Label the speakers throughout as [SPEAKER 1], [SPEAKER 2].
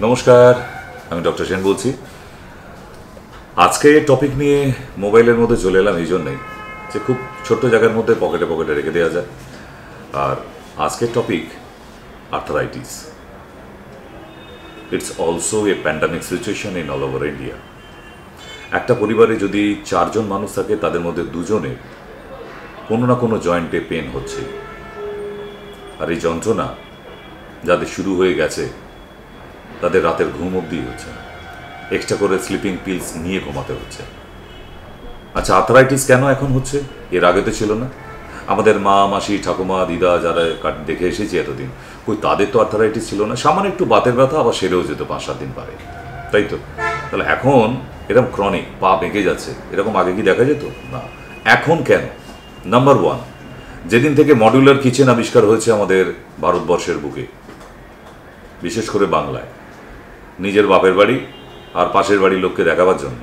[SPEAKER 1] নমস্কার, আমি ডক্টর সেন বলছি। আজকে টপিক নিয়ে মোবাইলের মধ্যে চলে এলাম এই জন্যই যে খুব ছোট্ট জায়গার মধ্যে পকেটে পকেটে রেখে দেওয়া যায়। আর আজকের topic arthritis. It's also a pandemic situation in all over India. একটা পরিবারে যদি 4 জন মানুষ থাকে, তাদের মধ্যে 2 জনের কোনো না কোনো জয়েন্টে পেন হচ্ছে। আর এই যন্ত্রণা যাদের শুরু হয়ে গেছে তাদের রাতের ঘুম অবধি হচ্ছে না, এক্সট্রা করে স্লিপিং পিলস নিয়ে ঘুমাতে হচ্ছে। আচ্ছা, আর্থারাইটিস কেন এখন হচ্ছে? এর আগে তো ছিল না। আমাদের মা, মাসি, ঠাকুমা, দিদা যারা দেখে এসেছি এতদিন, কই তাদের তো আর্থারাইটিস ছিল না। সামান্য একটু বাতের ব্যথা, আবার সেরেও যেত 5-7 দিন পরে, তাই তো? তাহলে এখন এরকম ক্রনিক পা বেঁকে যাচ্ছে, এরকম আগে কি দেখা যেত না? এখন কেন? নাম্বার 1, যেদিন থেকে মডিউলার কিচেন আবিষ্কার হয়েছে আমাদের ভারতবর্ষের বুকে, বিশেষ করে বাংলায়, নিজের বাপের বাড়ি আর পাশের বাড়ির লোককে দেখাবার জন্য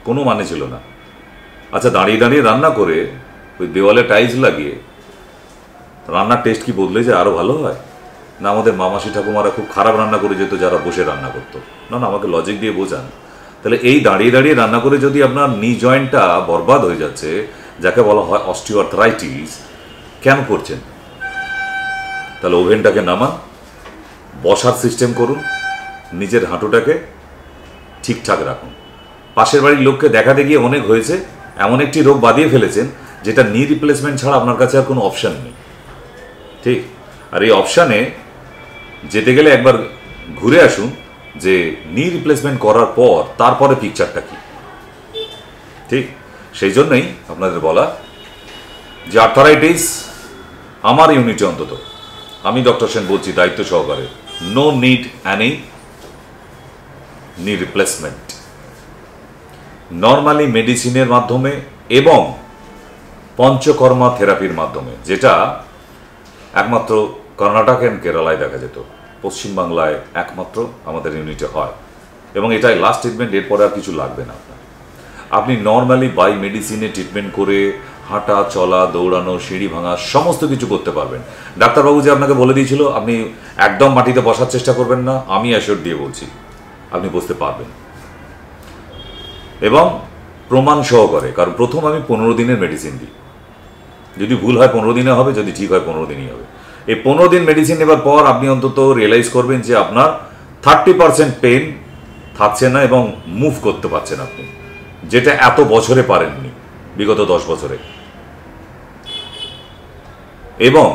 [SPEAKER 1] কোনো মানে ছিল না। আচ্ছা, দাঁড়িয়ে দাঁড়িয়ে রান্না করে ওই দেওয়ালে টাইলস লাগিয়ে রান্নার টেস্ট কি বদলে যায়? আরও ভালো হয় না? আমাদের মামাসি ঠাকুমারা খুব খারাপ রান্না করে যেত যারা বসে রান্না করতো? না না, আমাকে লজিক দিয়ে বোঝান। তাহলে এই দাঁড়িয়ে দাঁড়িয়ে রান্না করে যদি আপনার নি জয়েন্টটা বরবাদ হয়ে যাচ্ছে, যাকে বলা হয় অস্টিওআর্থ্রাইটিস, কেন করছেন? তাহলে ওভেনটাকে নামান, বসার সিস্টেম করুন, নিজের হাঁটুটাকে ঠিকঠাক রাখুন। পাশের বাড়ির লোককে দেখাতে গিয়ে অনেক হয়েছে, এমন একটি রোগ বাঁধিয়ে ফেলেছেন যেটা নি রিপ্লেসমেন্ট ছাড়া আপনার কাছে আর কোনো অপশান নেই, ঠিক? আর এই অপশানে যেতে গেলে একবার ঘুরে আসুন যে নি রিপ্লেসমেন্ট করার পর তারপরে পিকচারটা কি, ঠিক? সেই জন্যই আপনাদের বলা যে আর্থারাইটিস আমার ইউনিটে অন্তত, আমি ডক্টর সেন বলছি দায়িত্ব সহকারে, no need any knee replacement. Normally মেডিসিনের মাধ্যমে এবং পঞ্চকর্মা থেরাপির মাধ্যমে, যেটা একমাত্র কর্ণাটক অ্যান্ড কেরালায় দেখা যেত, পশ্চিমবাংলায় একমাত্র আমাদের ইউনিটে হয়, এবং এটাই লাস্ট ট্রিটমেন্ট। এরপরে আর কিছু লাগবে না আপনার। আপনি নর্মালি বাই মেডিসিনে ট্রিটমেন্ট করে হাঁটা, চলা, দৌড়ানো, সিঁড়ি ভাঙা সমস্ত কিছু করতে পারবেন। ডাক্তারবাবু যে আপনাকে বলে দিয়েছিল আপনি একদম মাটিতে বসার চেষ্টা করবেন না, আমি অ্যাসিওর দিয়ে বলছি আপনি বসতে পারবেন, এবং প্রমাণ সহকারে। কারণ প্রথম আমি 15 দিনের মেডিসিন দিই। যদি ভুল হয় 15 দিনে হবে, যদি ঠিক হয় 15 দিনই হবে। এই 15 দিন মেডিসিন নেবার পর আপনি অন্তত রিয়েলাইজ করবেন যে আপনার 30% পেন থাকছে না এবং মুভ করতে পারছেন আপনি, যেটা এত বছরে পারেননি, বিগত 10 বছরে। এবং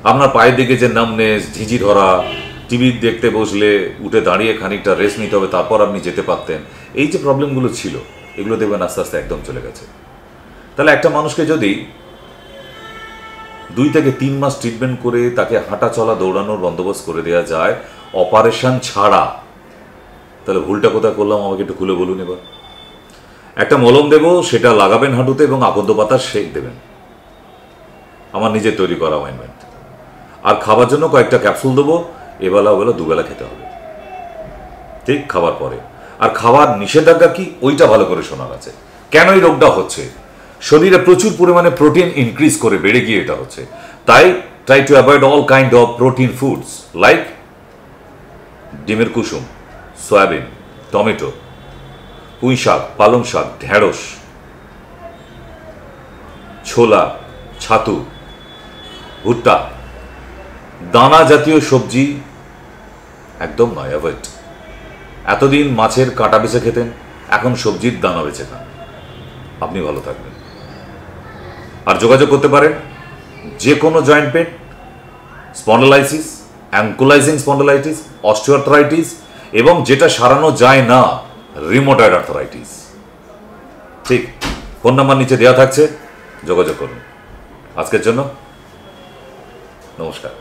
[SPEAKER 1] আপনার পায়ের দিকে যে নামনেস, ঝিঝি ধরা, টিভি দেখতে বসলে উঠে দাঁড়িয়ে খানিকটা রেস্ট নিতে হবে, তারপর আপনি যেতে পারতেন, এই যে প্রবলেমগুলো ছিল, এগুলো দেখবেন আস্তে আস্তে একদম চলে গেছে। তাহলে একটা মানুষকে যদি 2 থেকে 3 মাস ট্রিটমেন্ট করে তাকে হাঁটা, চলা, দৌড়ানোর বন্দোবস্ত করে দেওয়া যায় অপারেশন ছাড়া, তাহলে ভুলটা কোথায় করলাম আমাকে একটু খুলে বলুন। এবার একটা মলম দেবো, সেটা লাগাবেন হাঁটুতে এবং আকন্দ পাতার শেক দেবেন, আমার নিজের তৈরি করা অয়েনমেন্ট। আর খাবার জন্য কয়েকটা ক্যাপসুল দেবো, এবেলা ওবেলা 2 বেলা খেতে হবে, ঠিক? খাবার পরে। আর খাবার নিষেধাজ্ঞা কি, ওইটা ভালো করে শোনার আছে। কেন এই রোগটা হচ্ছে? শরীরে প্রচুর পরিমাণে প্রোটিন ইনক্রিজ করে বেড়ে গিয়ে এটা হচ্ছে। তাই try to avoid all kind of protein foods like ডিমের কুসুম, সয়াবিন, টমেটো, পুঁই শাক, পালং শাক, ঢেঁড়স, ছোলা, ছাতু, ভুট্টা, দানা জাতীয় সবজি একদম নয়, অ্যাভয়েড। এতদিন মাছের কাঁটা বেছে খেতেন, এখন সবজির দানা বেছে খান, আপনি ভালো থাকবেন। আর যোগাযোগ করতে পারেন যে কোনো joint pain, spondylosis, ankylosing spondylitis, osteoarthritis, এবং যেটা সারানো যায় না, রিউমাটয়েড আর্থ্রাইটিস, ঠিক? ফোন নাম্বার নিচে দেওয়া থাকছে, যোগাযোগ করুন। আজকের জন্য নমস্কার।